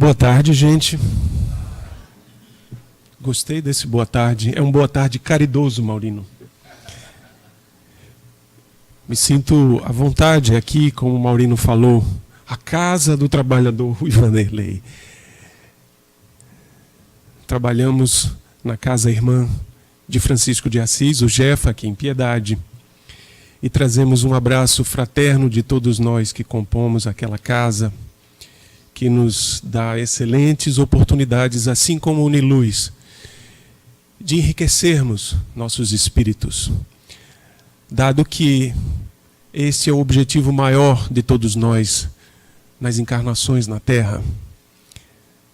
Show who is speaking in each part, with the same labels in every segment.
Speaker 1: Boa tarde, gente. Gostei desse boa tarde. É um boa tarde caridoso, Maurino. Me sinto à vontade aqui, como o Maurino falou, a casa do trabalhador Rui Vanderlei. Trabalhamos na casa irmã de Francisco de Assis, o Jefa, aqui em Piedade, e trazemos um abraço fraterno de todos nós que compomos aquela casa, que nos dá excelentes oportunidades, assim como Uniluz, de enriquecermos nossos espíritos, dado que esse é o objetivo maior de todos nós nas encarnações na Terra.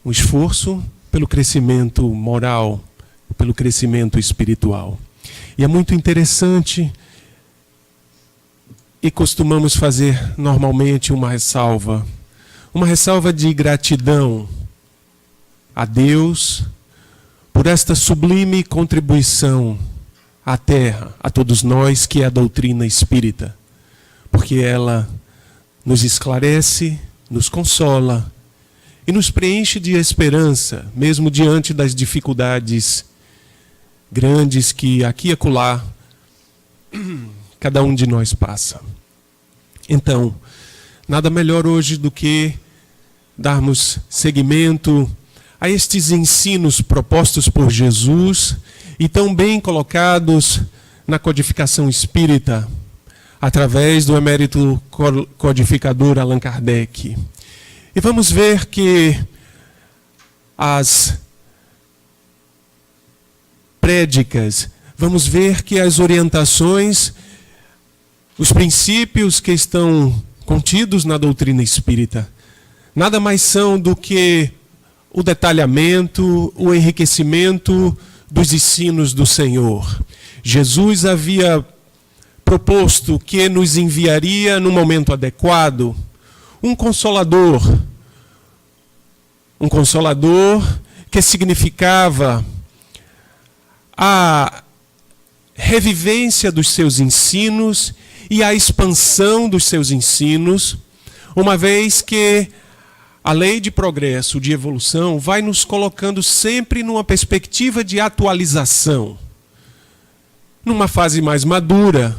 Speaker 1: O esforço pelo crescimento moral, pelo crescimento espiritual. E é muito interessante, e costumamos fazer normalmente uma ressalva de gratidão a Deus por esta sublime contribuição à Terra, a todos nós, que é a doutrina espírita, porque ela nos esclarece, nos consola e nos preenche de esperança, mesmo diante das dificuldades grandes que aqui e acolá cada um de nós passa. Então, nada melhor hoje do que darmos seguimento a estes ensinos propostos por Jesus e tão bem colocados na codificação espírita, através do emérito codificador Allan Kardec. E vamos ver que as prédicas, vamos ver que as orientações, os princípios que estão contidos na doutrina espírita, nada mais são do que o detalhamento, o enriquecimento dos ensinos do Senhor. Jesus havia proposto que nos enviaria no momento adequado um consolador que significava a revivência dos seus ensinos e a expansão dos seus ensinos, uma vez que a lei de progresso, de evolução, vai nos colocando sempre numa perspectiva de atualização. Numa fase mais madura,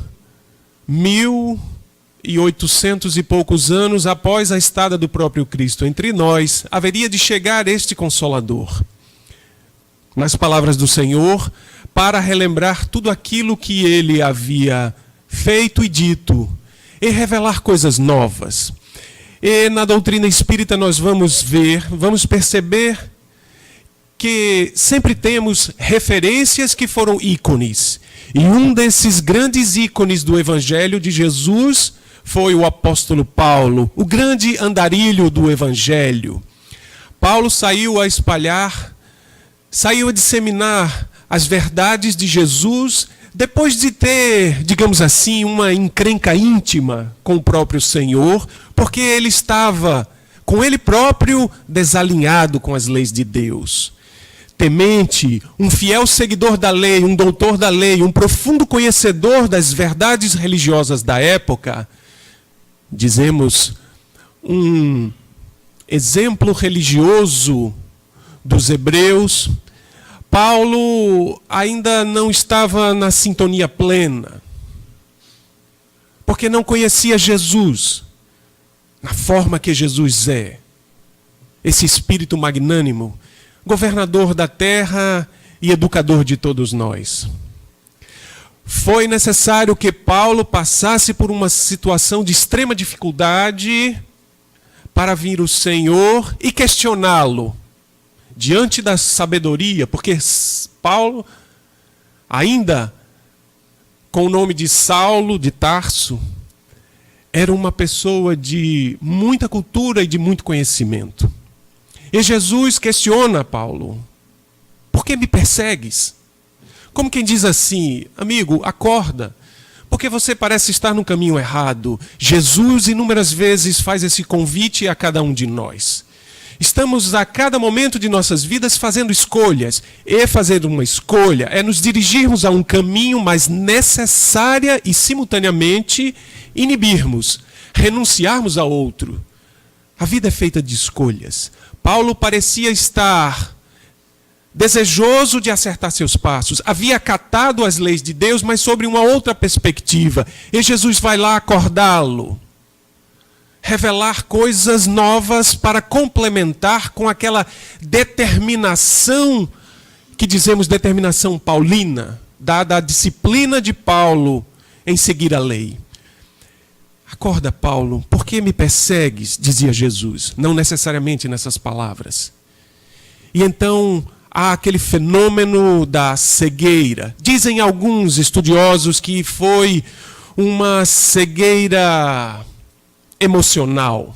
Speaker 1: 1800 e poucos anos após a estada do próprio Cristo entre nós, haveria de chegar este Consolador. Nas palavras do Senhor, para relembrar tudo aquilo que ele havia feito e dito, e revelar coisas novas. E na doutrina espírita nós vamos perceber que sempre temos referências que foram ícones. E um desses grandes ícones do Evangelho de Jesus foi o apóstolo Paulo, o grande andarilho do Evangelho. Paulo saiu a disseminar as verdades de Jesus, depois de ter, digamos assim, uma encrenca íntima com o próprio Senhor, porque ele estava, com ele próprio, desalinhado com as leis de Deus. Temente, um fiel seguidor da lei, um doutor da lei, um profundo conhecedor das verdades religiosas da época, dizemos, um exemplo religioso dos hebreus, Paulo ainda não estava na sintonia plena, porque não conhecia Jesus na forma que Jesus é, esse espírito magnânimo, governador da terra e educador de todos nós. Foi necessário que Paulo passasse por uma situação de extrema dificuldade para vir o Senhor e questioná-lo diante da sabedoria, porque Paulo, ainda com o nome de Saulo de Tarso, era uma pessoa de muita cultura e de muito conhecimento. E Jesus questiona Paulo: por que me persegues? Como quem diz assim: amigo, acorda, porque você parece estar no caminho errado. Jesus inúmeras vezes faz esse convite a cada um de nós. Estamos a cada momento de nossas vidas fazendo escolhas. E fazer uma escolha é nos dirigirmos a um caminho, mas necessária e simultaneamente inibirmos, renunciarmos a outro. A vida é feita de escolhas. Paulo parecia estar desejoso de acertar seus passos. Havia acatado as leis de Deus, mas sobre uma outra perspectiva. E Jesus vai lá acordá-lo. Revelar coisas novas para complementar com aquela determinação, que dizemos determinação paulina, dada a disciplina de Paulo em seguir a lei. Acorda, Paulo, por que me persegues? Dizia Jesus, não necessariamente nessas palavras. E então há aquele fenômeno da cegueira. Dizem alguns estudiosos que foi uma cegueira emocional.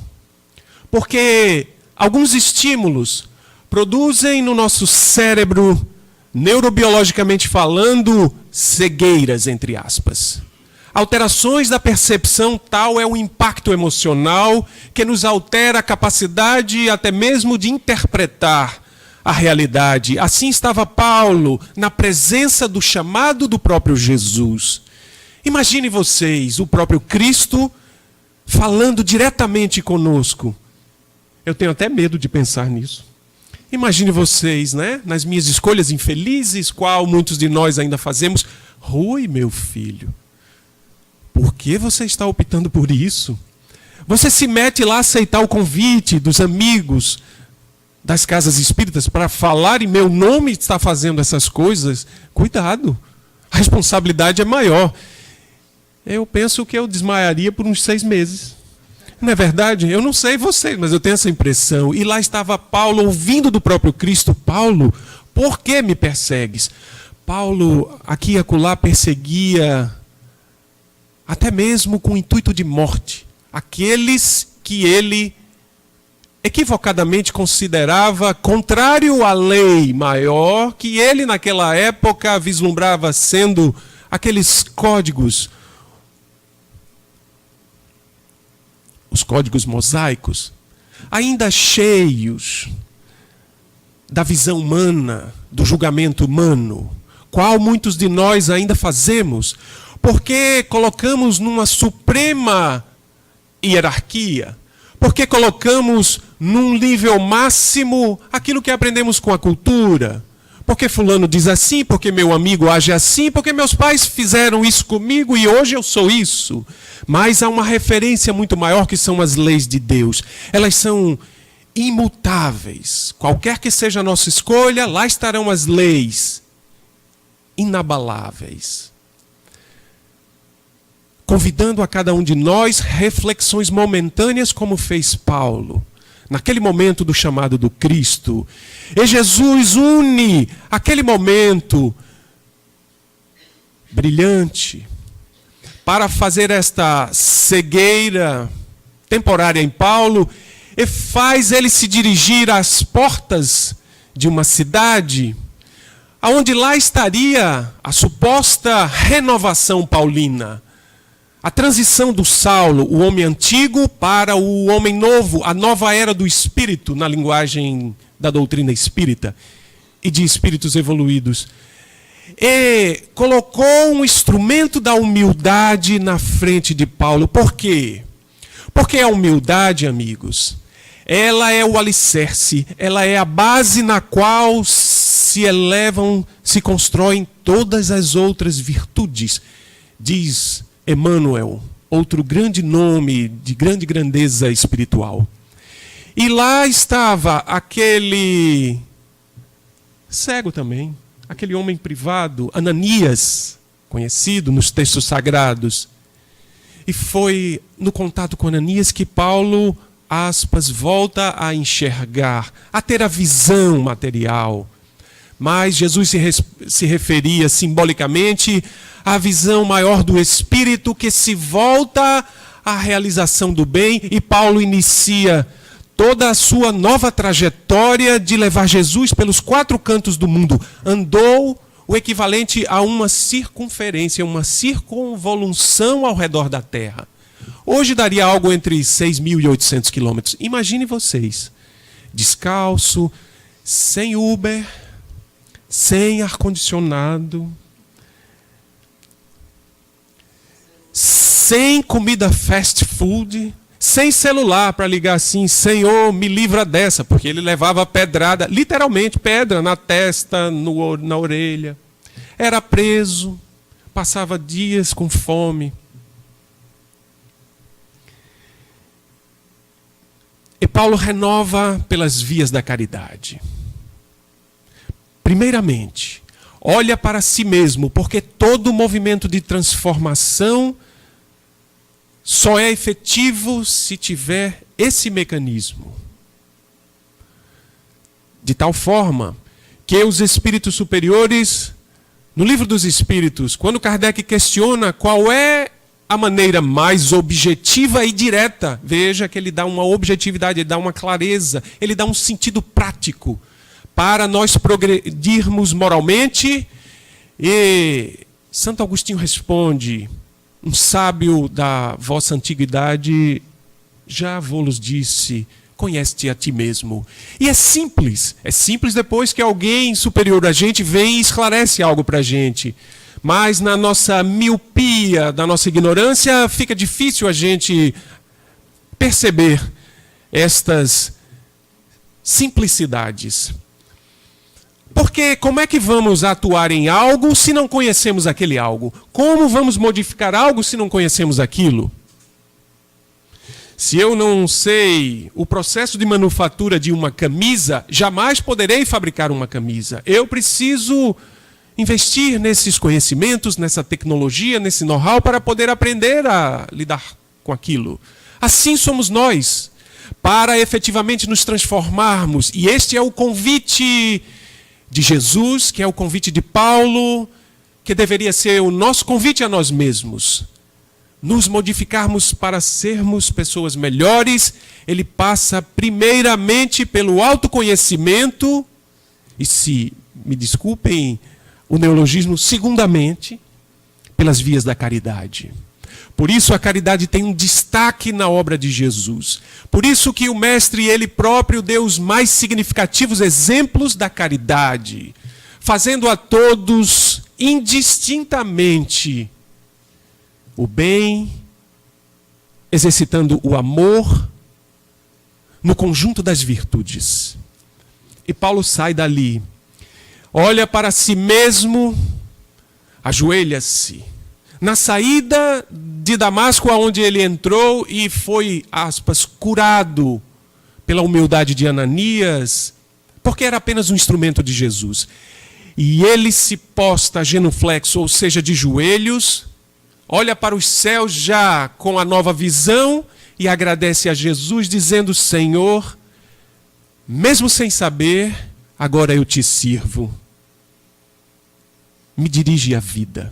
Speaker 1: Porque alguns estímulos produzem no nosso cérebro, neurobiologicamente falando, cegueiras, entre aspas. Alterações da percepção, tal é o impacto emocional que nos altera a capacidade até mesmo de interpretar a realidade. Assim estava Paulo na presença do chamado do próprio Jesus. Imagine vocês, o próprio Cristo falando diretamente conosco. Eu tenho até medo de pensar nisso. Imagine vocês, né? Nas minhas escolhas infelizes, qual muitos de nós ainda fazemos. Rui, meu filho, por que você está optando por isso? Você se mete lá a aceitar o convite dos amigos das casas espíritas para falar em meu nome e está fazendo essas coisas. Cuidado, a responsabilidade é maior. Eu penso que eu desmaiaria por uns 6 meses. Não é verdade? Eu não sei vocês, mas eu tenho essa impressão. E lá estava Paulo ouvindo do próprio Cristo. Paulo, por que me persegues? Paulo, aqui e acolá, perseguia até mesmo com o intuito de morte aqueles que ele equivocadamente considerava contrário à lei maior, que ele naquela época vislumbrava sendo aqueles códigos, os códigos mosaicos, ainda cheios da visão humana, do julgamento humano, qual muitos de nós ainda fazemos, porque colocamos numa suprema hierarquia, porque colocamos num nível máximo aquilo que aprendemos com a cultura. Porque fulano diz assim, porque meu amigo age assim, porque meus pais fizeram isso comigo e hoje eu sou isso. Mas há uma referência muito maior que são as leis de Deus. Elas são imutáveis. Qualquer que seja a nossa escolha, lá estarão as leis inabaláveis. Convidando a cada um de nós reflexões momentâneas como fez Paulo. Naquele momento do chamado do Cristo. E Jesus une aquele momento brilhante para fazer esta cegueira temporária em Paulo e faz ele se dirigir às portas de uma cidade, aonde lá estaria a suposta renovação paulina. A transição do Saulo, o homem antigo, para o homem novo, a nova era do espírito, na linguagem da doutrina espírita e de espíritos evoluídos. E colocou um instrumento da humildade na frente de Paulo. Por quê? Porque a humildade, amigos, ela é o alicerce, ela é a base na qual se elevam, se constroem todas as outras virtudes, diz Emmanuel, outro grande nome de grande grandeza espiritual. E lá estava aquele cego também, aquele homem privado, Ananias, conhecido nos textos sagrados. E foi no contato com Ananias que Paulo, aspas, volta a enxergar, a ter a visão material. Mas Jesus se referia simbolicamente à visão maior do Espírito que se volta à realização do bem, e Paulo inicia toda a sua nova trajetória de levar Jesus pelos 4 cantos do mundo. Andou o equivalente a uma circunferência, uma circunvolução ao redor da Terra. Hoje daria algo entre 6.800 quilômetros. Imagine vocês, descalço, sem Uber, sem ar-condicionado, sem comida fast food, sem celular para ligar assim, Senhor, me livra dessa, porque ele levava pedrada, literalmente pedra na testa, na orelha. Era preso, passava dias com fome. E Paulo renova pelas vias da caridade. Primeiramente, olha para si mesmo, porque todo movimento de transformação só é efetivo se tiver esse mecanismo. De tal forma que os espíritos superiores, no Livro dos Espíritos, quando Kardec questiona qual é a maneira mais objetiva e direta, veja que ele dá uma objetividade, ele dá uma clareza, ele dá um sentido prático para nós progredirmos moralmente. E Santo Agostinho responde: um sábio da vossa antiguidade já vos disse, conhece-te a ti mesmo. E é simples depois que alguém superior a gente vem e esclarece algo para a gente. Mas na nossa miopia, da nossa ignorância, fica difícil a gente perceber estas simplicidades. Porque como é que vamos atuar em algo se não conhecemos aquele algo? Como vamos modificar algo se não conhecemos aquilo? Se eu não sei o processo de manufatura de uma camisa, jamais poderei fabricar uma camisa. Eu preciso investir nesses conhecimentos, nessa tecnologia, nesse know-how para poder aprender a lidar com aquilo. Assim somos nós, para efetivamente nos transformarmos. E este é o convite de Jesus, que é o convite de Paulo, que deveria ser o nosso convite a nós mesmos. Nos modificarmos para sermos pessoas melhores. Ele passa primeiramente pelo autoconhecimento, e se me desculpem o neologismo, segundamente, pelas vias da caridade. Por isso a caridade tem um destaque na obra de Jesus. Por isso que o Mestre, ele próprio, deu os mais significativos exemplos da caridade, fazendo a todos indistintamente o bem, exercitando o amor no conjunto das virtudes. E Paulo sai dali, olha para si mesmo, ajoelha-se. Na saída de Damasco, aonde ele entrou e foi, aspas, curado pela humildade de Ananias, porque era apenas um instrumento de Jesus. E ele se posta genuflexo, ou seja, de joelhos, olha para os céus já com a nova visão e agradece a Jesus, dizendo: Senhor, mesmo sem saber, agora eu te sirvo. Me dirige a vida.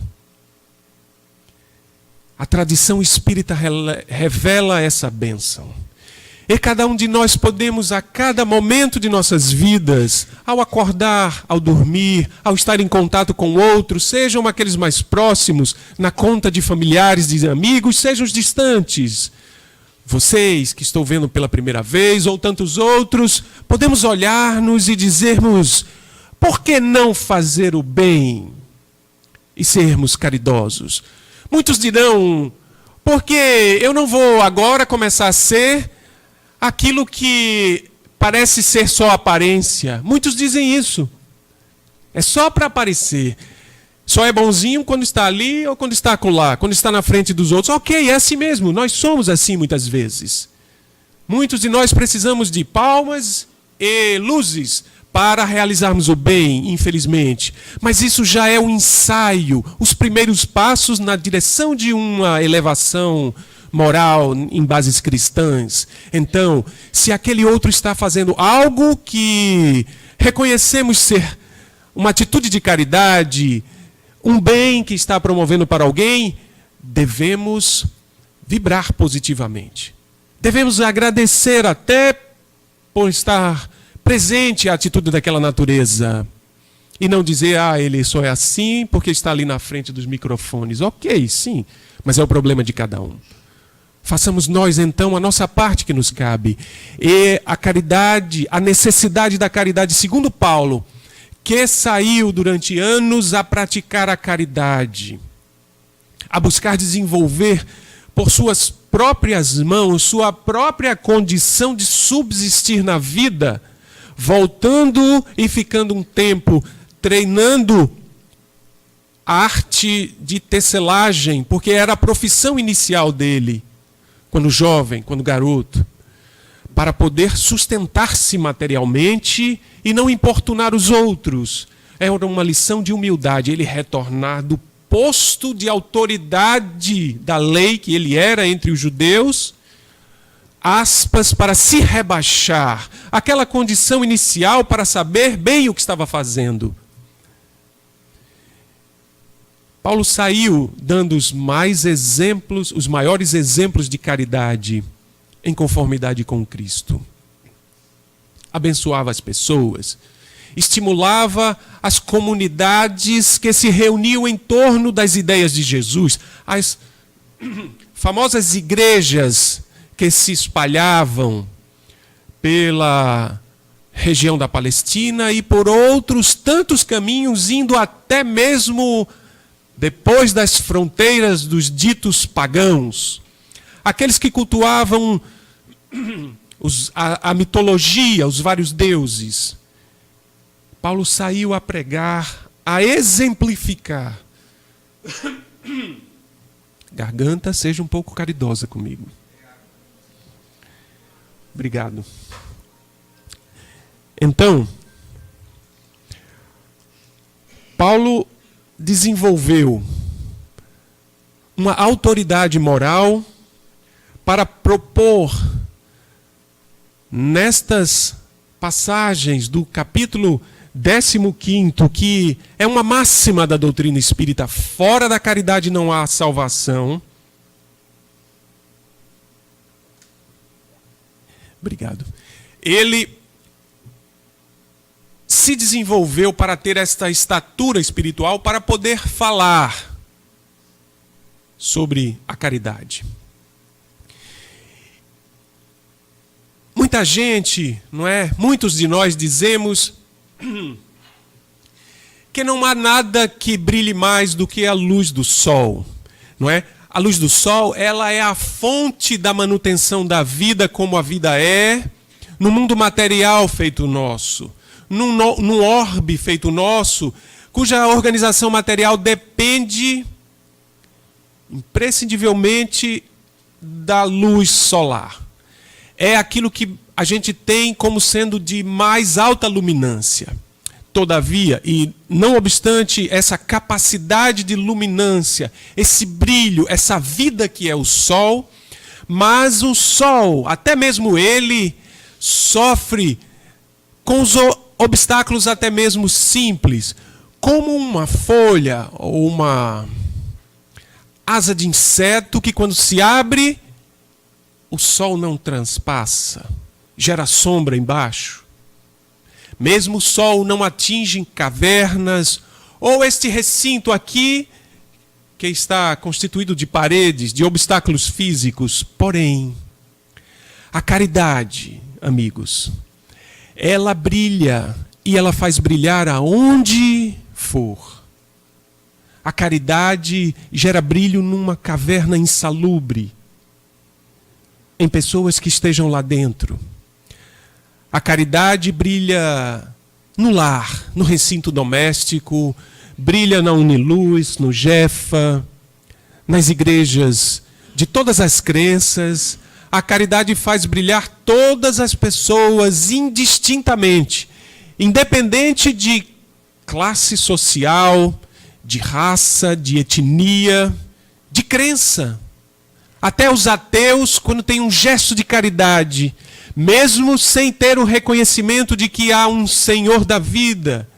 Speaker 1: A tradição espírita revela essa bênção. E cada um de nós podemos, a cada momento de nossas vidas, ao acordar, ao dormir, ao estar em contato com outros, sejam aqueles mais próximos, na conta de familiares, de amigos, sejam os distantes. Vocês que estão vendo pela primeira vez, ou tantos outros, podemos olhar-nos e dizermos: por que não fazer o bem e sermos caridosos? Muitos dirão: porque eu não vou agora começar a ser aquilo que parece ser só aparência. Muitos dizem isso. É só para aparecer. Só é bonzinho quando está ali ou quando está acolá, quando está na frente dos outros. Ok, é assim mesmo. Nós somos assim muitas vezes. Muitos de nós precisamos de palmas e luzes para realizarmos o bem, infelizmente. Mas isso já é um ensaio, os primeiros passos na direção de uma elevação moral em bases cristãs. Então, se aquele outro está fazendo algo que reconhecemos ser uma atitude de caridade, um bem que está promovendo para alguém, devemos vibrar positivamente. Devemos agradecer até por estar presente a atitude daquela natureza. E não dizer: ele só é assim porque está ali na frente dos microfones. Ok, sim, mas é o problema de cada um. Façamos nós, então, a nossa parte que nos cabe. E a caridade, a necessidade da caridade, segundo Paulo, que saiu durante anos a praticar a caridade, a buscar desenvolver por suas próprias mãos, sua própria condição de subsistir na vida, voltando e ficando um tempo treinando a arte de tecelagem, porque era a profissão inicial dele, quando jovem, quando garoto, para poder sustentar-se materialmente e não importunar os outros. Era uma lição de humildade, ele retornar do posto de autoridade da lei que ele era entre os judeus, aspas, para se rebaixar, aquela condição inicial para saber bem o que estava fazendo. Paulo saiu dando os maiores exemplos de caridade em conformidade com Cristo. Abençoava as pessoas, estimulava as comunidades que se reuniam em torno das ideias de Jesus, as famosas igrejas que se espalhavam pela região da Palestina e por outros tantos caminhos, indo até mesmo depois das fronteiras dos ditos pagãos. Aqueles que cultuavam a mitologia, os vários deuses. Paulo saiu a pregar, a exemplificar. Garganta, seja um pouco caridosa comigo. Obrigado. Então, Paulo desenvolveu uma autoridade moral para propor nestas passagens do capítulo 15, que é uma máxima da doutrina espírita: fora da caridade não há salvação. Obrigado. Ele se desenvolveu para ter esta estatura espiritual para poder falar sobre a caridade. Muita gente, não é? Muitos de nós dizemos que não há nada que brilhe mais do que a luz do sol, não é? A luz do sol, ela é a fonte da manutenção da vida como a vida é, no mundo material feito nosso, num orbe feito nosso, cuja organização material depende imprescindivelmente da luz solar. É aquilo que a gente tem como sendo de mais alta luminância. Todavia, e não obstante essa capacidade de luminância, esse brilho, essa vida que é o sol, mas o sol, até mesmo ele, sofre com os obstáculos até mesmo simples, como uma folha ou uma asa de inseto que quando se abre, o sol não transpassa, gera sombra embaixo. Mesmo o sol não atinge cavernas, ou este recinto aqui, que está constituído de paredes, de obstáculos físicos. Porém, a caridade, amigos, ela brilha e ela faz brilhar aonde for. A caridade gera brilho numa caverna insalubre, em pessoas que estejam lá dentro. A caridade brilha no lar, no recinto doméstico, brilha na Uniluz, no Jefa, nas igrejas de todas as crenças. A caridade faz brilhar todas as pessoas indistintamente, independente de classe social, de raça, de etnia, de crença. Até os ateus, quando tem um gesto de caridade, mesmo sem ter o reconhecimento de que há um Senhor da vida,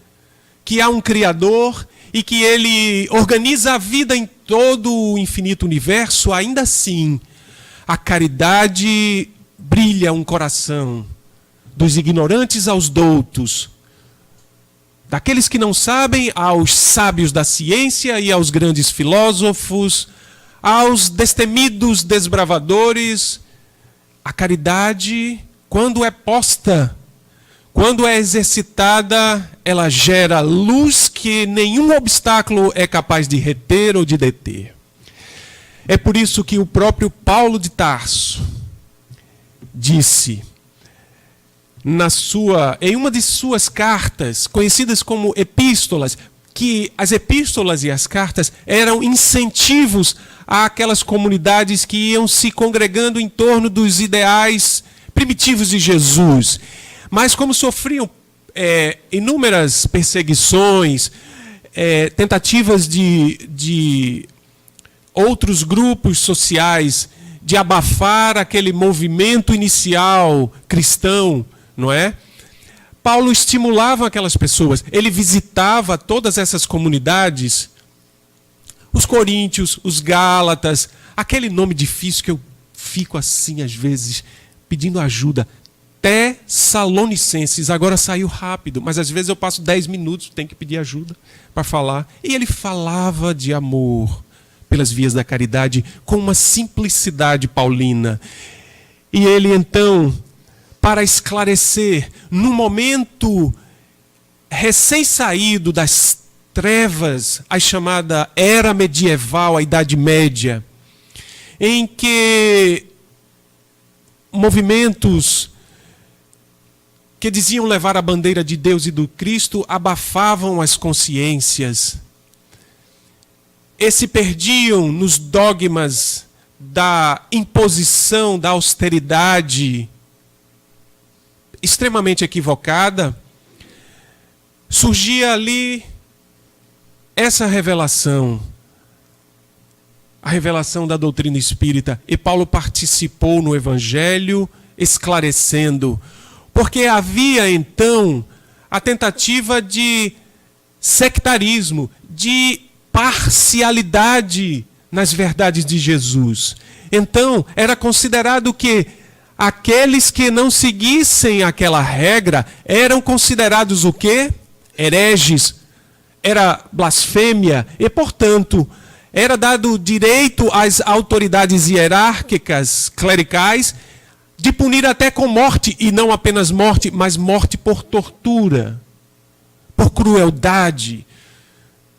Speaker 1: que há um Criador e que Ele organiza a vida em todo o infinito universo, ainda assim, a caridade brilha um coração, dos ignorantes aos doutos, daqueles que não sabem aos sábios da ciência e aos grandes filósofos, aos destemidos desbravadores. A caridade, quando é posta, quando é exercitada, ela gera luz que nenhum obstáculo é capaz de reter ou de deter. É por isso que o próprio Paulo de Tarso disse em uma de suas cartas, conhecidas como epístolas, que as epístolas e as cartas eram incentivos àquelas comunidades que iam se congregando em torno dos ideais primitivos de Jesus. Mas como sofriam inúmeras perseguições, tentativas de outros grupos sociais de abafar aquele movimento inicial cristão, não é? Paulo estimulava aquelas pessoas. Ele visitava todas essas comunidades, os coríntios, os gálatas, aquele nome difícil que eu fico assim às vezes pedindo ajuda. Tessalonicenses, agora saiu rápido, mas às vezes eu passo 10 minutos, tenho que pedir ajuda para falar. E ele falava de amor pelas vias da caridade com uma simplicidade paulina. E ele então, para esclarecer, no momento recém-saído das trevas, a chamada era medieval, a Idade Média, em que movimentos que diziam levar a bandeira de Deus e do Cristo abafavam as consciências e se perdiam nos dogmas da imposição, da austeridade extremamente equivocada, surgia ali essa revelação, a revelação da doutrina espírita, e Paulo participou no Evangelho esclarecendo, porque havia então a tentativa de sectarismo, de parcialidade nas verdades de Jesus. Então, era considerado que aqueles que não seguissem aquela regra eram considerados o quê? Hereges. Era blasfêmia e, portanto, era dado direito às autoridades hierárquicas, clericais, de punir até com morte, e não apenas morte, mas morte por tortura, por crueldade,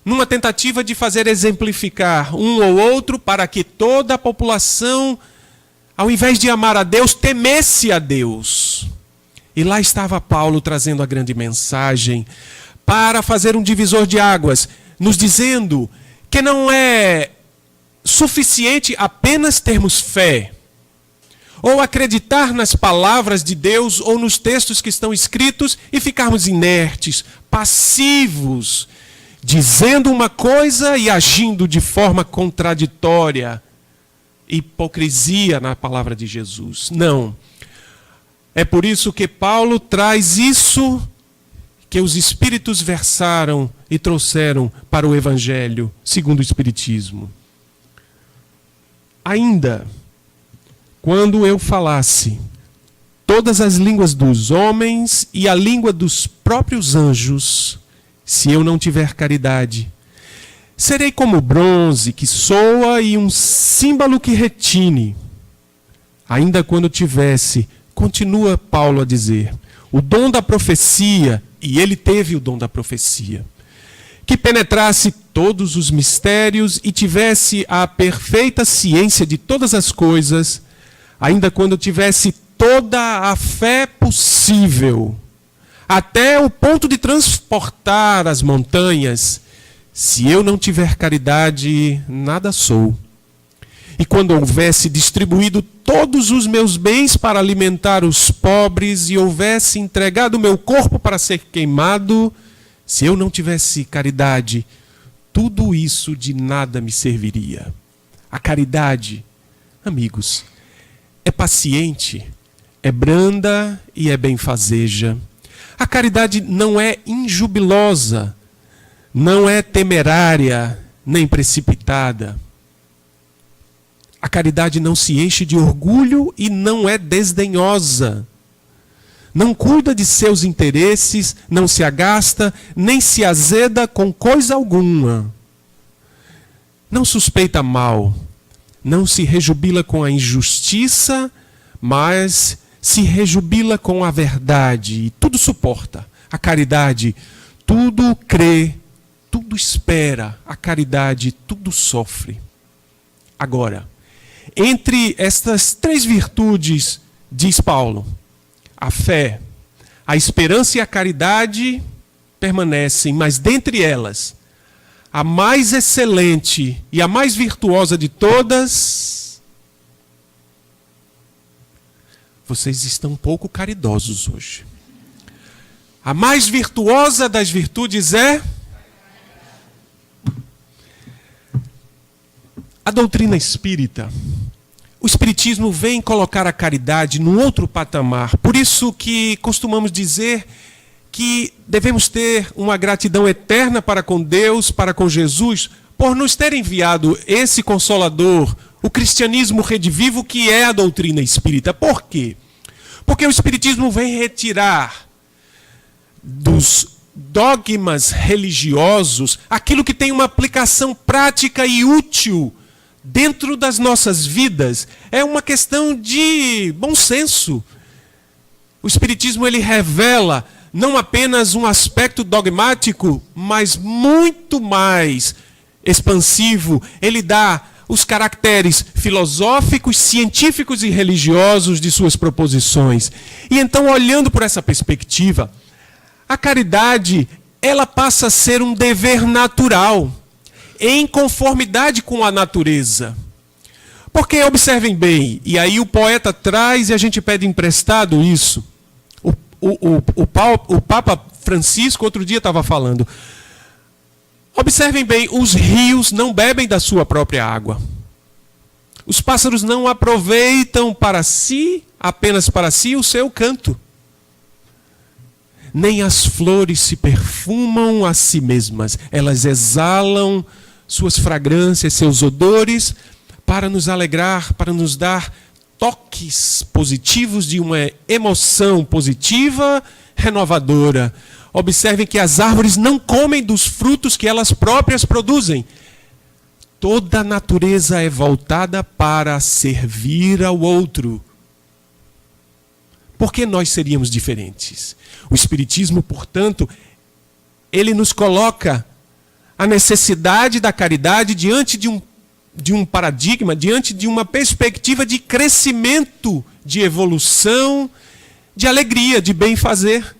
Speaker 1: numa tentativa de fazer exemplificar um ou outro para que toda a população, ao invés de amar a Deus, temesse a Deus. E lá estava Paulo trazendo a grande mensagem para fazer um divisor de águas, nos dizendo que não é suficiente apenas termos fé, ou acreditar nas palavras de Deus ou nos textos que estão escritos e ficarmos inertes, passivos, dizendo uma coisa e agindo de forma contraditória. Hipocrisia na palavra de Jesus. Não. É por isso que Paulo traz isso que os Espíritos versaram e trouxeram para o Evangelho, segundo o Espiritismo. Ainda, quando eu falasse todas as línguas dos homens e a língua dos próprios anjos, se eu não tiver caridade, serei como bronze que soa e um símbolo que retine. Ainda quando tivesse, continua Paulo a dizer, o dom da profecia, e ele teve o dom da profecia, que penetrasse todos os mistérios e tivesse a perfeita ciência de todas as coisas, ainda quando tivesse toda a fé possível, até o ponto de transportar as montanhas, se eu não tiver caridade, nada sou. E quando houvesse distribuído todos os meus bens para alimentar os pobres e houvesse entregado o meu corpo para ser queimado, se eu não tivesse caridade, tudo isso de nada me serviria. A caridade, amigos, é paciente, é branda e é benfazeja. A caridade não é injubilosa, não é temerária, nem precipitada. A caridade não se enche de orgulho e não é desdenhosa. Não cuida de seus interesses, não se agasta, nem se azeda com coisa alguma. Não suspeita mal, não se rejubila com a injustiça, mas se rejubila com a verdade e tudo suporta. A caridade tudo crê, tudo espera. A caridade tudo sofre. Agora, entre estas 3 virtudes, diz Paulo, a fé, a esperança e a caridade permanecem, mas dentre elas, a mais excelente e a mais virtuosa de todas, vocês estão um pouco caridosos hoje. A mais virtuosa das virtudes é a doutrina espírita. O espiritismo vem colocar a caridade num outro patamar. Por isso que costumamos dizer que devemos ter uma gratidão eterna para com Deus, para com Jesus, por nos ter enviado esse Consolador, o cristianismo redivivo, que é a doutrina espírita. Por quê? Porque o espiritismo vem retirar dos dogmas religiosos aquilo que tem uma aplicação prática e útil dentro das nossas vidas. É uma questão de bom senso. O espiritismo ele revela não apenas um aspecto dogmático, mas muito mais expansivo. Ele dá os caracteres filosóficos, científicos e religiosos de suas proposições. E então, olhando por essa perspectiva, a caridade, ela passa a ser um dever natural, em conformidade com a natureza. Porque, observem bem, e aí o poeta traz e a gente pede emprestado isso. O Papa Francisco, outro dia, estava falando. Observem bem, os rios não bebem da sua própria água. Os pássaros não aproveitam para si, apenas para si, o seu canto. Nem as flores se perfumam a si mesmas. Elas exalam suas fragrâncias, seus odores, para nos alegrar, para nos dar toques positivos de uma emoção positiva, renovadora. Observem que as árvores não comem dos frutos que elas próprias produzem. Toda a natureza é voltada para servir ao outro. Por que nós seríamos diferentes? O Espiritismo, portanto, ele nos coloca a necessidade da caridade diante de um paradigma, diante de uma perspectiva de crescimento, de evolução, de alegria, de bem-fazer.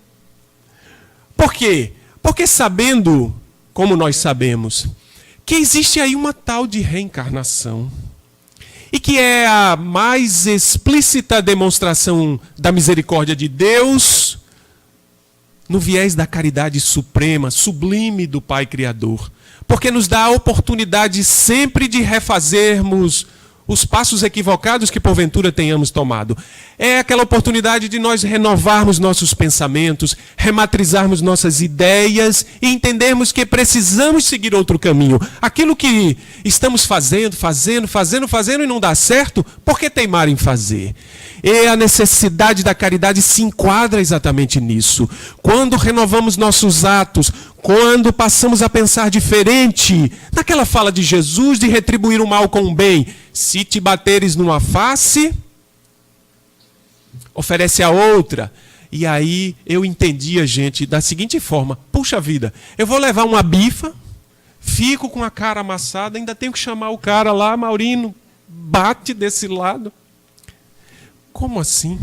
Speaker 1: Por quê? Porque sabendo, como nós sabemos, que existe aí uma tal de reencarnação, e que é a mais explícita demonstração da misericórdia de Deus no viés da caridade suprema, sublime do Pai Criador. Porque nos dá a oportunidade sempre de refazermos os passos equivocados que porventura tenhamos tomado. É aquela oportunidade de nós renovarmos nossos pensamentos, rematrizarmos nossas ideias e entendermos que precisamos seguir outro caminho. Aquilo que estamos fazendo e não dá certo, por que teimar em fazer? E a necessidade da caridade se enquadra exatamente nisso. Quando renovamos nossos atos, quando passamos a pensar diferente, naquela fala de Jesus de retribuir o mal com o bem, se te bateres numa face, oferece a outra. E aí eu entendia, gente, da seguinte forma: puxa vida, eu vou levar uma bifa, fico com a cara amassada, ainda tenho que chamar o cara lá, Maurino, bate desse lado. Como assim?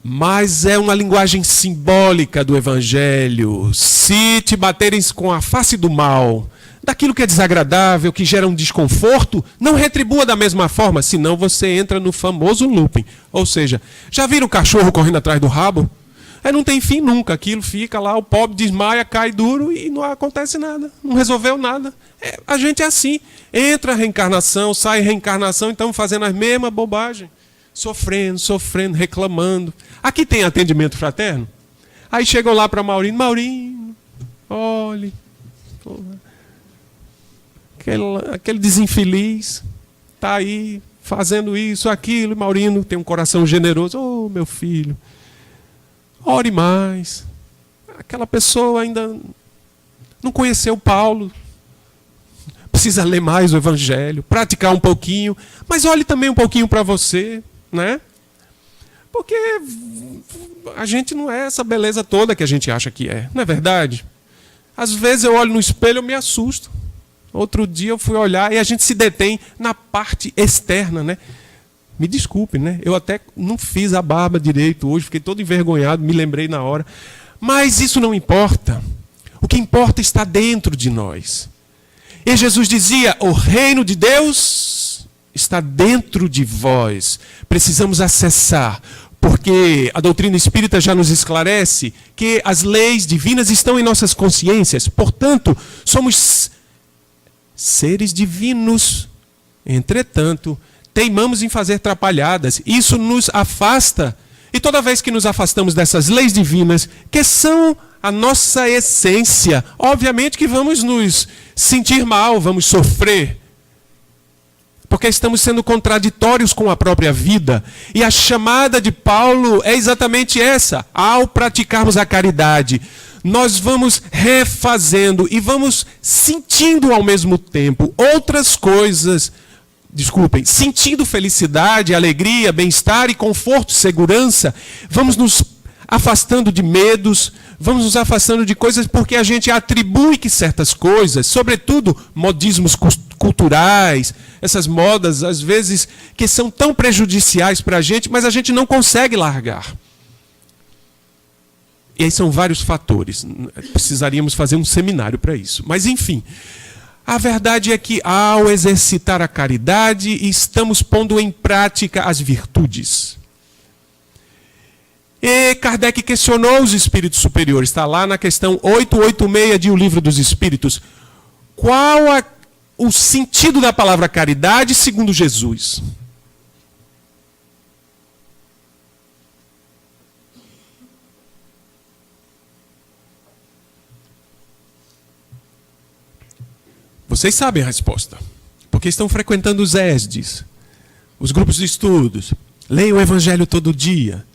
Speaker 1: Mas é uma linguagem simbólica do Evangelho. Se te bateres com a face do mal, daquilo que é desagradável, que gera um desconforto, não retribua da mesma forma, senão você entra no famoso looping. Ou seja, já viram o cachorro correndo atrás do rabo? Aí não tem fim nunca, aquilo fica lá, o pobre desmaia, cai duro e não acontece nada, não resolveu nada. A gente é assim, entra a reencarnação, sai a reencarnação, e estamos fazendo as mesmas bobagens. Sofrendo, reclamando. Aqui tem atendimento fraterno? Aí chegam lá para Maurino, olhe, aquele desinfeliz, está aí fazendo isso, aquilo. Maurino tem um coração generoso. Oh, meu filho, ore mais. Aquela pessoa ainda não conheceu Paulo. Precisa ler mais o Evangelho, praticar um pouquinho, mas olhe também um pouquinho para você, né? Porque a gente não é essa beleza toda que a gente acha que é, não é verdade? Às vezes eu olho no espelho e eu me assusto. Outro dia eu fui olhar e a gente se detém na parte externa, né? Me desculpe, né? Eu até não fiz a barba direito hoje, fiquei todo envergonhado, me lembrei na hora. Mas isso não importa. O que importa está dentro de nós. E Jesus dizia: o reino de Deus está dentro de vós. Precisamos acessar, porque a doutrina espírita já nos esclarece que as leis divinas estão em nossas consciências. Portanto, somos seres divinos. Entretanto, teimamos em fazer trapalhadas. Isso nos afasta. E toda vez que nos afastamos dessas leis divinas, que são a nossa essência, obviamente que vamos nos sentir mal, vamos sofrer. Porque estamos sendo contraditórios com a própria vida. E a chamada de Paulo é exatamente essa. Ao praticarmos a caridade, nós vamos refazendo e vamos sentindo ao mesmo tempo outras coisas. Desculpem, sentindo felicidade, alegria, bem-estar e conforto, segurança. Vamos nos afastando de medos, vamos nos afastando de coisas porque a gente atribui que certas coisas, sobretudo modismos culturais, essas modas, às vezes, que são tão prejudiciais para a gente, mas a gente não consegue largar. E aí são vários fatores. Precisaríamos fazer um seminário para isso. Mas, enfim, a verdade é que, ao exercitar a caridade, estamos pondo em prática as virtudes. E Kardec questionou os espíritos superiores. Está lá na questão 886 de O Livro dos Espíritos. Qual o sentido da palavra caridade segundo Jesus? Vocês sabem a resposta, porque estão frequentando os ESDs, os grupos de estudos, leem o Evangelho todo dia.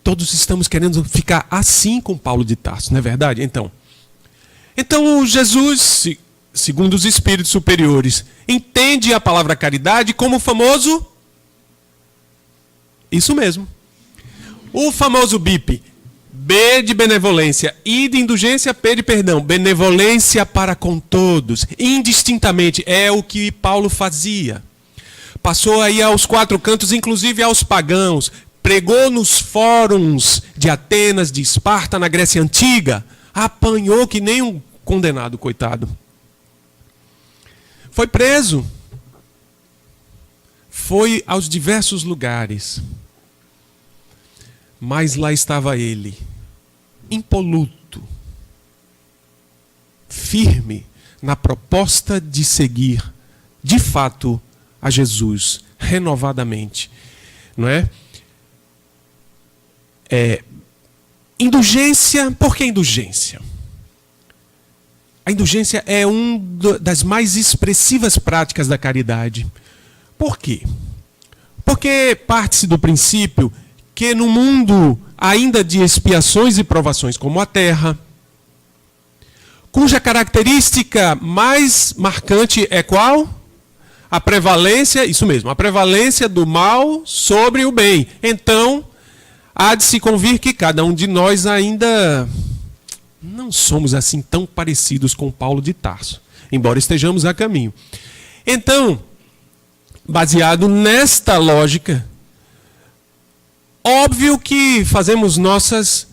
Speaker 1: Todos estamos querendo ficar assim com Paulo de Tarso, não é verdade? Então Jesus, segundo os espíritos superiores, entende a palavra caridade como o famoso... Isso mesmo. O famoso BIP. B de benevolência, I de indulgência, P de perdão. Benevolência para com todos, indistintamente. É o que Paulo fazia. Passou aí aos quatro cantos, inclusive aos pagãos. Pregou nos fóruns de Atenas, de Esparta, na Grécia Antiga. Apanhou que nem um condenado, coitado. Foi preso. Foi aos diversos lugares. Mas lá estava ele, impoluto, firme na proposta de seguir, de fato, a Jesus, renovadamente. Não é? Indulgência, por que indulgência? A indulgência é uma das mais expressivas práticas da caridade. Por quê? Porque parte-se do princípio que no mundo ainda de expiações e provações como a terra, cuja característica mais marcante é qual? A prevalência, isso mesmo, a prevalência do mal sobre o bem. Então, há de se convir que cada um de nós ainda não somos assim tão parecidos com Paulo de Tarso, embora estejamos a caminho. Então, baseado nesta lógica, óbvio que fazemos nossas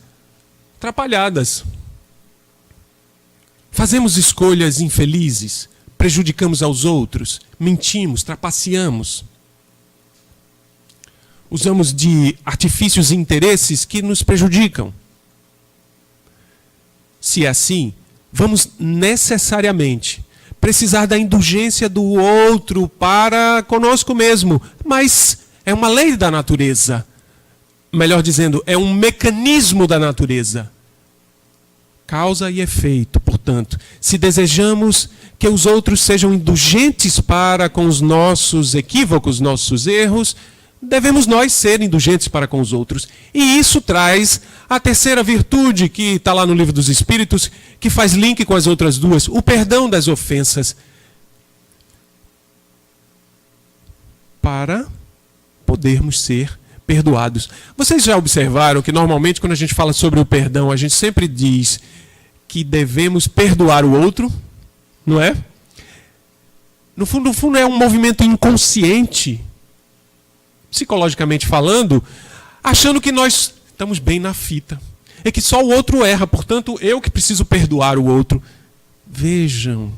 Speaker 1: atrapalhadas. Fazemos escolhas infelizes, prejudicamos aos outros, mentimos, trapaceamos. Usamos de artifícios e interesses que nos prejudicam. Se é assim, vamos necessariamente precisar da indulgência do outro para conosco mesmo. Mas é uma lei da natureza. Melhor dizendo, é um mecanismo da natureza. Causa e efeito. Portanto, se desejamos que os outros sejam indulgentes para com os nossos equívocos, nossos erros, devemos nós ser indulgentes para com os outros. E isso traz a terceira virtude que está lá no Livro dos Espíritos, que faz link com as outras duas, o perdão das ofensas. Para podermos ser perdoados. Vocês já observaram que normalmente quando a gente fala sobre o perdão, a gente sempre diz que devemos perdoar o outro? Não é? No fundo, é um movimento inconsciente, psicologicamente falando, achando que nós estamos bem na fita. É que só o outro erra, portanto, eu que preciso perdoar o outro. Vejam,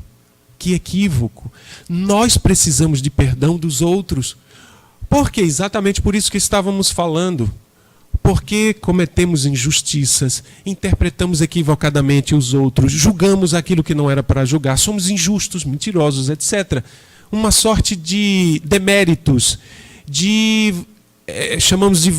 Speaker 1: que equívoco. Nós precisamos de perdão dos outros. Porque exatamente por isso que estávamos falando. Porque cometemos injustiças, interpretamos equivocadamente os outros, julgamos aquilo que não era para julgar, somos injustos, mentirosos, etc. Uma sorte de deméritos, chamamos de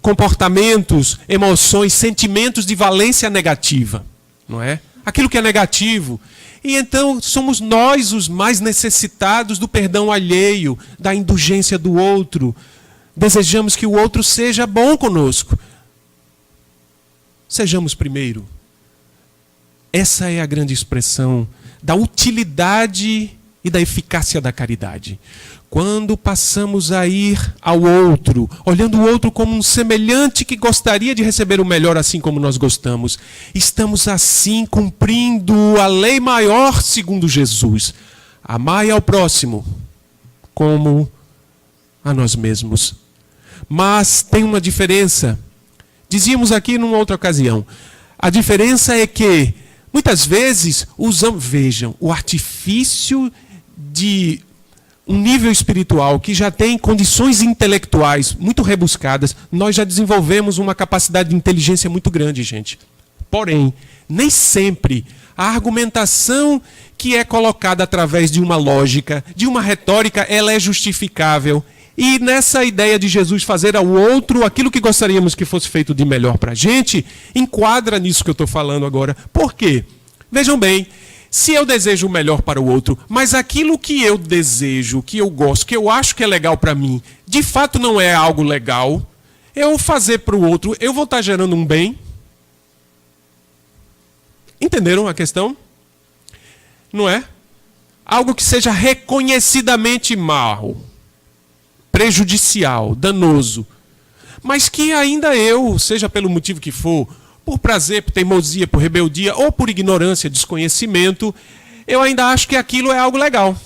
Speaker 1: comportamentos, emoções, sentimentos de valência negativa, não é? Aquilo que é negativo. E então somos nós os mais necessitados do perdão alheio, da indulgência do outro. Desejamos que o outro seja bom conosco. Sejamos primeiro. Essa é a grande expressão da utilidade e da eficácia da caridade. Quando passamos a ir ao outro, olhando o outro como um semelhante que gostaria de receber o melhor assim como nós gostamos, estamos assim cumprindo a lei maior segundo Jesus. Amai ao próximo como a nós mesmos. Mas tem uma diferença. Dizíamos aqui numa outra ocasião. A diferença é que, muitas vezes, vejam, o artifício de um nível espiritual que já tem condições intelectuais muito rebuscadas, nós já desenvolvemos uma capacidade de inteligência muito grande, gente. Porém, nem sempre a argumentação que é colocada através de uma lógica, de uma retórica, ela é justificável. E nessa ideia de Jesus fazer ao outro aquilo que gostaríamos que fosse feito de melhor para a gente, enquadra nisso que eu estou falando agora. Por quê? Vejam bem, se eu desejo o melhor para o outro, mas aquilo que eu desejo, que eu gosto, que eu acho que é legal para mim, de fato não é algo legal, eu fazer para o outro, eu vou estar gerando um bem? Entenderam a questão? Não é? Algo que seja reconhecidamente mal, prejudicial, danoso, mas que ainda eu, seja pelo motivo que for, por prazer, por teimosia, por rebeldia ou por ignorância, desconhecimento, eu ainda acho que aquilo é algo legal.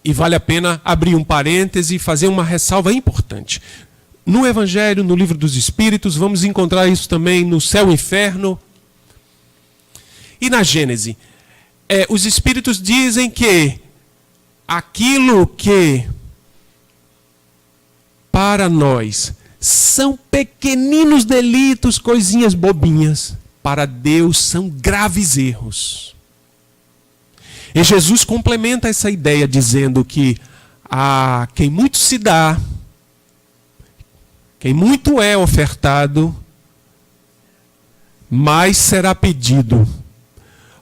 Speaker 1: E vale a pena abrir um parêntese e fazer uma ressalva importante. No Evangelho, no Livro dos Espíritos, vamos encontrar isso também no Céu e Inferno e na Gênese. Os Espíritos dizem que aquilo que para nós são pequeninos delitos, coisinhas bobinhas, para Deus são graves erros. E Jesus complementa essa ideia dizendo que a quem muito se dá, quem muito é ofertado, mais será pedido.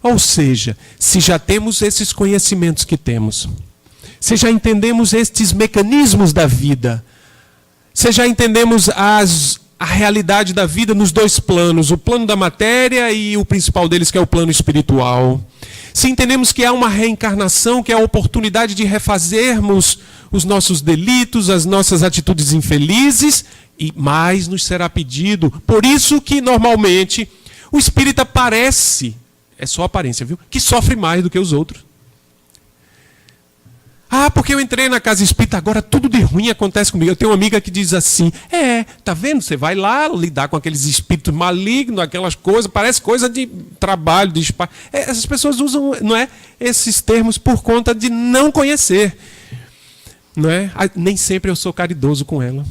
Speaker 1: Ou seja, se já temos esses conhecimentos que temos, se já entendemos estes mecanismos da vida, se já entendemos a realidade da vida nos dois planos, o plano da matéria e o principal deles, que é o plano espiritual. Se entendemos que há uma reencarnação, que é a oportunidade de refazermos os nossos delitos, as nossas atitudes infelizes, e mais nos será pedido. Por isso que, normalmente, o espírita parece, é só aparência, viu? Que sofre mais do que os outros. Ah, porque eu entrei na casa espírita, agora tudo de ruim acontece comigo. Eu tenho uma amiga que diz assim, tá vendo? Você vai lá lidar com aqueles espíritos malignos, aquelas coisas, parece coisa de trabalho, de espaço. Essas pessoas usam, não é, esses termos por conta de não conhecer. Não é? Nem sempre eu sou caridoso com ela.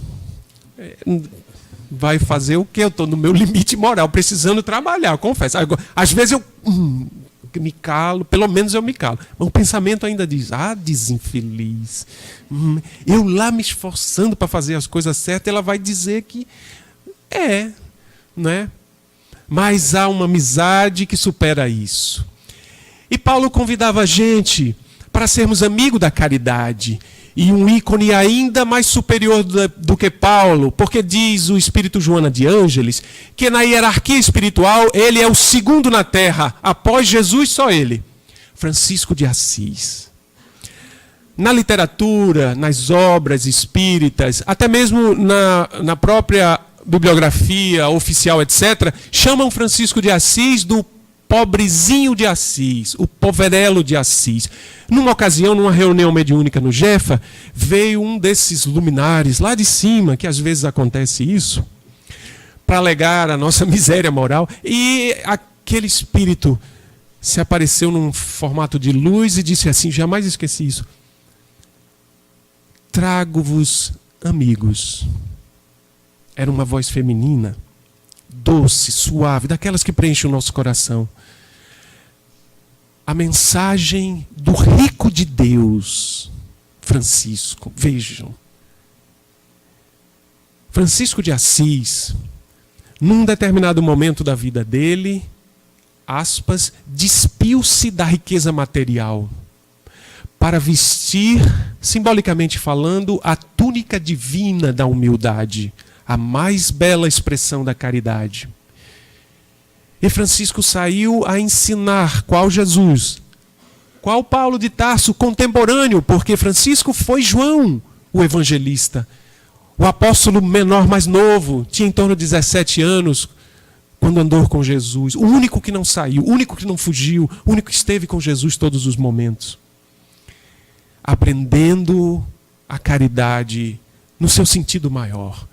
Speaker 1: Vai fazer o quê? Eu estou no meu limite moral, precisando trabalhar, eu confesso. Às vezes eu me calo, pelo menos eu me calo. Mas o pensamento ainda diz, desinfeliz. Eu lá me esforçando para fazer as coisas certas, ela vai dizer que né? Mas há uma amizade que supera isso. E Paulo convidava a gente para sermos amigos da caridade. E um ícone ainda mais superior do que Paulo, porque diz o Espírito Joana de Ângeles, que na hierarquia espiritual ele é o segundo na terra, após Jesus só ele, Francisco de Assis. Na literatura, nas obras espíritas, até mesmo na própria bibliografia oficial, etc., chamam Francisco de Assis do pobrezinho de Assis, o poverelo de Assis. Numa ocasião, numa reunião mediúnica no Jefa, veio um desses luminares lá de cima, que às vezes acontece isso, para alegar a nossa miséria moral, e aquele espírito se apareceu num formato de luz e disse assim, jamais esqueci isso: trago-vos amigos. Era uma voz feminina, doce, suave, daquelas que preenchem o nosso coração. A mensagem do rico de Deus, Francisco. Vejam. Francisco de Assis, num determinado momento da vida dele, aspas, despiu-se da riqueza material para vestir, simbolicamente falando, a túnica divina da humildade, a mais bela expressão da caridade. E Francisco saiu a ensinar qual Jesus, qual Paulo de Tarso, contemporâneo, porque Francisco foi João, o evangelista, o apóstolo menor mais novo, tinha em torno de 17 anos, quando andou com Jesus, o único que não saiu, o único que não fugiu, o único que esteve com Jesus todos os momentos. Aprendendo a caridade no seu sentido maior.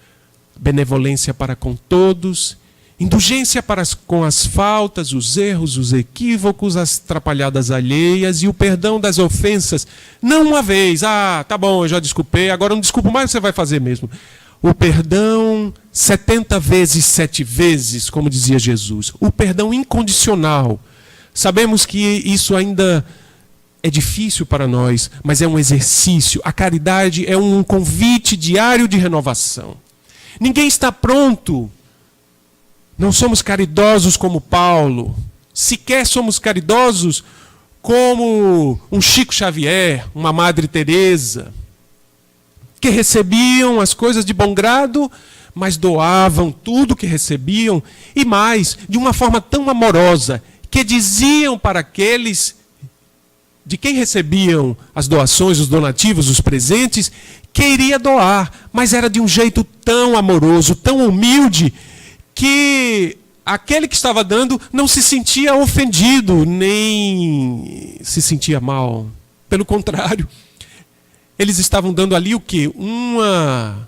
Speaker 1: Benevolência para com todos, indulgência com as faltas, os erros, os equívocos, as atrapalhadas alheias e o perdão das ofensas. Não uma vez, tá bom, eu já desculpei, agora não desculpo mais, você vai fazer mesmo. O perdão 70 vezes, 7 vezes, como dizia Jesus. O perdão incondicional. Sabemos que isso ainda é difícil para nós, mas é um exercício. A caridade é um convite diário de renovação. Ninguém está pronto. Não somos caridosos como Paulo. Sequer somos caridosos como um Chico Xavier, uma Madre Teresa, que recebiam as coisas de bom grado, mas doavam tudo que recebiam, e mais, de uma forma tão amorosa, que diziam para aqueles de quem recebiam as doações, os donativos, os presentes, que iria doar, mas era de um jeito tão amoroso, tão humilde, que aquele que estava dando não se sentia ofendido, nem se sentia mal. Pelo contrário, eles estavam dando ali o quê? Uma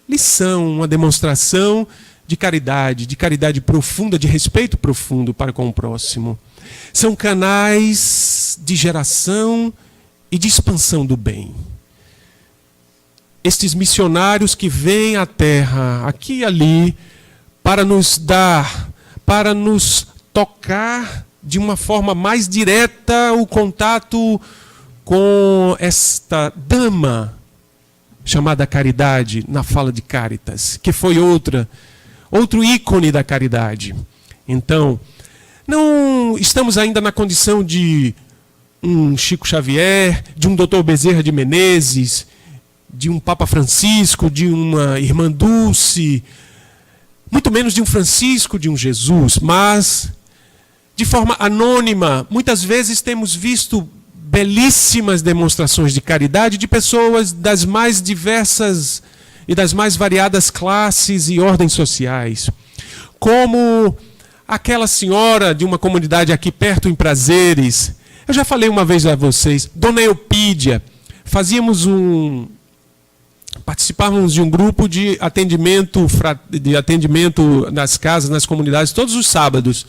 Speaker 1: lição, uma demonstração de caridade profunda, de respeito profundo para com o próximo. São canais de geração e de expansão do bem. Estes missionários que vêm à terra, aqui e ali, para nos dar, para nos tocar de uma forma mais direta o contato com esta dama chamada caridade, na fala de Caritas, que foi outro ícone da caridade. Então, não estamos ainda na condição de um Chico Xavier, de um Dr. Bezerra de Menezes, de um Papa Francisco, de uma Irmã Dulce, muito menos de um Francisco, de um Jesus, mas de forma anônima, muitas vezes temos visto belíssimas demonstrações de caridade de pessoas das mais diversas e das mais variadas classes e ordens sociais. Como aquela senhora de uma comunidade aqui perto em Prazeres, eu já falei uma vez a vocês, Dona Eupídia, participávamos de um grupo de atendimento nas casas, nas comunidades, todos os sábados.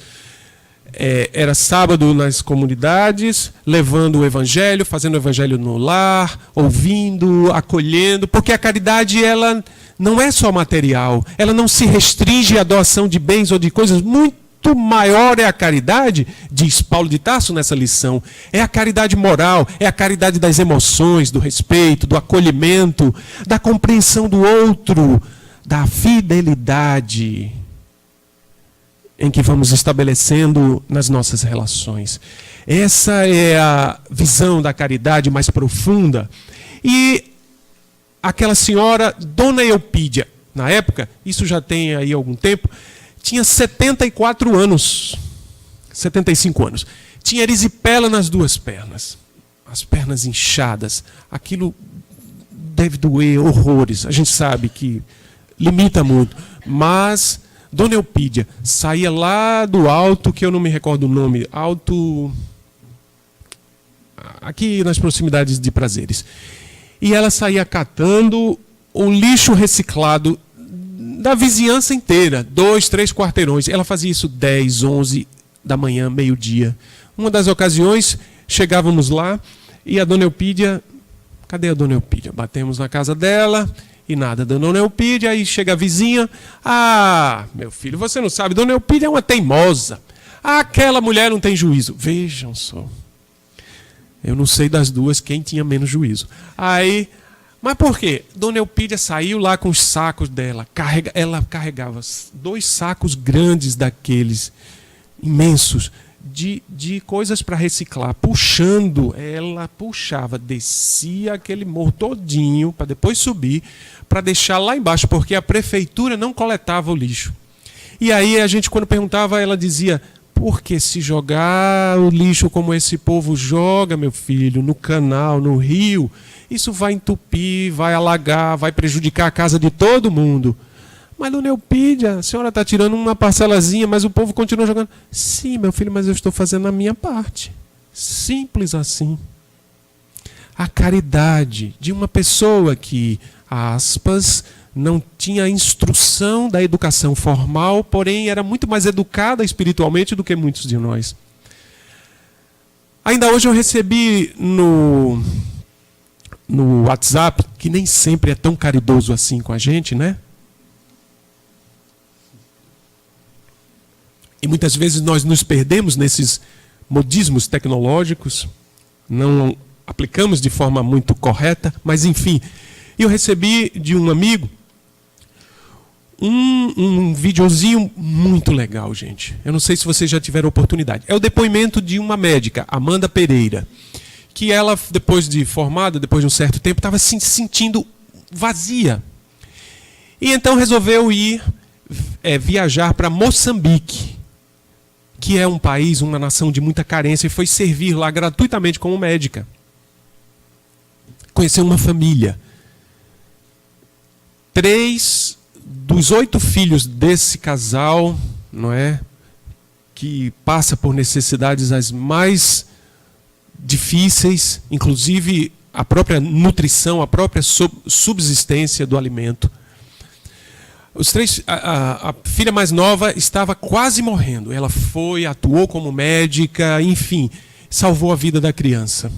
Speaker 1: Era sábado nas comunidades, levando o evangelho, fazendo o evangelho no lar, ouvindo, acolhendo, porque a caridade ela não é só material, ela não se restringe à doação de bens ou de coisas. Muito maior é a caridade, diz Paulo de Tarso nessa lição, é a caridade moral, é a caridade das emoções, do respeito, do acolhimento, da compreensão do outro, da fidelidade em que vamos estabelecendo nas nossas relações. Essa é a visão da caridade mais profunda. E aquela senhora, Dona Eupídia, na época, isso já tem aí algum tempo, tinha 74 anos, 75 anos. Tinha erisipela nas duas pernas, as pernas inchadas. Aquilo deve doer horrores. A gente sabe que limita muito, mas Dona Eupídia saía lá do alto, que eu não me recordo o nome, alto... aqui nas proximidades de Prazeres. E ela saía catando o lixo reciclado da vizinhança inteira, 2, 3 quarteirões. Ela fazia isso 10, 11 da manhã, meio-dia. Uma das ocasiões, chegávamos lá e a Dona Eupídia... Cadê a Dona Eupídia? Batemos na casa dela e nada da Dona Eupídia. Aí chega a vizinha. Ah, meu filho, você não sabe, Dona Eupídia é uma teimosa. Aquela mulher não tem juízo. Vejam só. Eu não sei das duas quem tinha menos juízo. Aí, mas por quê? Dona Eupídia saiu lá com os sacos dela. Ela carregava 2 sacos grandes daqueles, imensos, de coisas para reciclar. Puxando, ela puxava, descia aquele morro todinho, para depois subir, para deixar lá embaixo, porque a prefeitura não coletava o lixo. E aí a gente, quando perguntava, ela dizia... Porque se jogar o lixo como esse povo joga, meu filho, no canal, no rio, isso vai entupir, vai alagar, vai prejudicar a casa de todo mundo. Mas, Dona Eupídia, a senhora está tirando uma parcelazinha, mas o povo continua jogando. Sim, meu filho, mas eu estou fazendo a minha parte. Simples assim. A caridade de uma pessoa que, aspas, não tinha instrução da educação formal, porém era muito mais educada espiritualmente do que muitos de nós. Ainda hoje eu recebi no WhatsApp, que nem sempre é tão caridoso assim com a gente, né? E muitas vezes nós nos perdemos nesses modismos tecnológicos, não aplicamos de forma muito correta, mas enfim. Eu recebi de um amigo um videozinho muito legal, gente. Eu não sei se vocês já tiveram oportunidade. É o depoimento de uma médica, Amanda Pereira, que ela, depois de formada, depois de um certo tempo, estava se sentindo vazia. E então resolveu viajar para Moçambique, que é um país, uma nação de muita carência, e foi servir lá gratuitamente como médica. Conheceu uma família. 3 dos 8 filhos desse casal, não é, que passa por necessidades as mais difíceis, inclusive a própria nutrição, a própria subsistência do alimento. A filha mais nova estava quase morrendo. Ela foi, atuou como médica, enfim, salvou a vida da criança.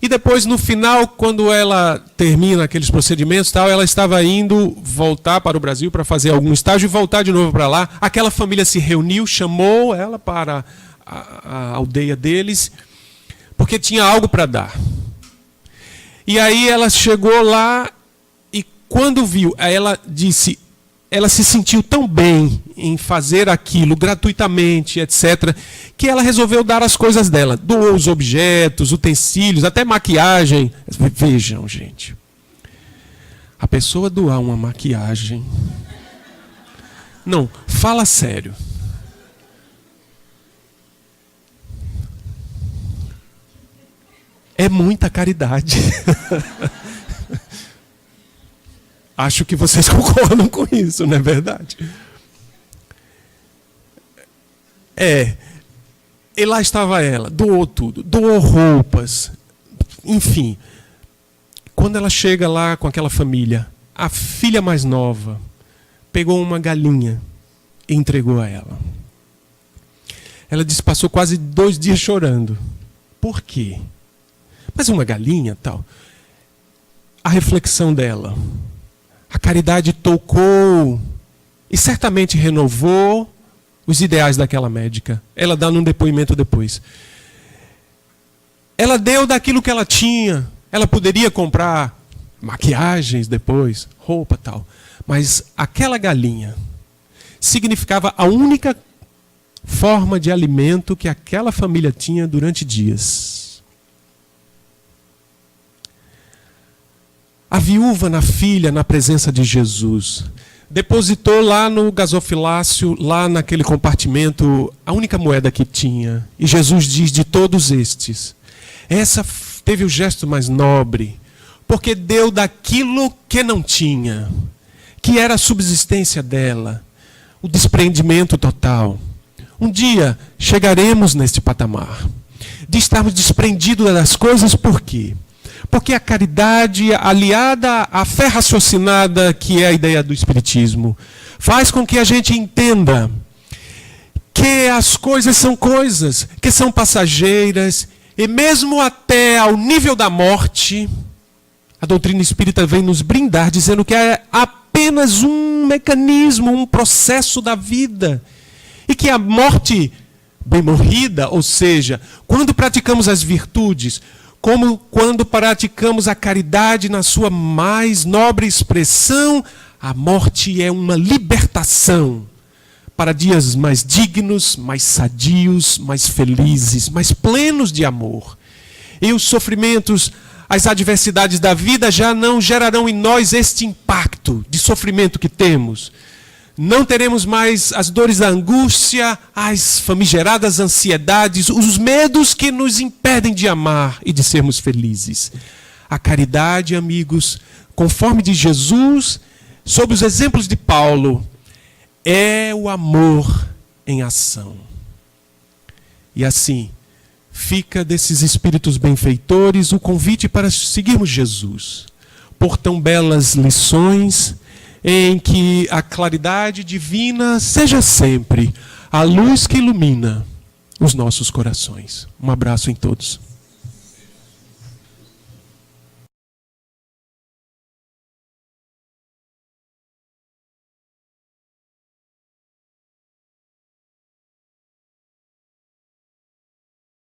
Speaker 1: E depois, no final, quando ela termina aqueles procedimentos, ela estava indo voltar para o Brasil para fazer algum estágio e voltar de novo para lá. Aquela família se reuniu, chamou ela para a aldeia deles, porque tinha algo para dar. E aí ela chegou lá e quando viu, ela disse, ela se sentiu tão bem em fazer aquilo gratuitamente, etc., que ela resolveu dar as coisas dela. Doou os objetos, utensílios, até maquiagem. Vejam, gente. A pessoa doar uma maquiagem... Não, fala sério. É muita caridade. Acho que vocês concordam com isso, não é verdade? E lá estava ela, doou tudo, doou roupas, enfim. Quando ela chega lá com aquela família, a filha mais nova pegou uma galinha e entregou a ela. Ela disse que passou quase 2 dias chorando. Por quê? Mas uma galinha, tal. A reflexão dela. A caridade tocou e certamente renovou os ideais daquela médica. Ela dá num depoimento depois. Ela deu daquilo que ela tinha. Ela poderia comprar maquiagens depois, roupa e tal. Mas aquela galinha significava a única forma de alimento que aquela família tinha durante dias. A viúva na filha, na presença de Jesus, depositou lá no gasofilácio, lá naquele compartimento, a única moeda que tinha. E Jesus diz, de todos estes, essa teve o gesto mais nobre, porque deu daquilo que não tinha, que era a subsistência dela. o desprendimento total. Um dia chegaremos neste patamar de estarmos desprendidos das coisas. Por quê? Porque a caridade, aliada à fé raciocinada, que é a ideia do Espiritismo, faz com que a gente entenda que as coisas que são passageiras, e mesmo até ao nível da morte, a doutrina espírita vem nos brindar, dizendo que é apenas um mecanismo, um processo da vida. E que a morte bem morrida, ou seja, quando praticamos as virtudes, como quando praticamos a caridade na sua mais nobre expressão, a morte é uma libertação para dias mais dignos, mais sadios, mais felizes, mais plenos de amor. E os sofrimentos, as adversidades da vida já não gerarão em nós este impacto de sofrimento que temos. Não teremos mais as dores da angústia, as famigeradas ansiedades, os medos que nos impedem de amar e de sermos felizes. A caridade, amigos, conforme de Jesus, sob os exemplos de Paulo, é o amor em ação. E assim, fica desses espíritos benfeitores o convite para seguirmos Jesus, por tão belas lições, em que a claridade divina seja sempre a luz que ilumina os nossos corações. Um abraço em todos.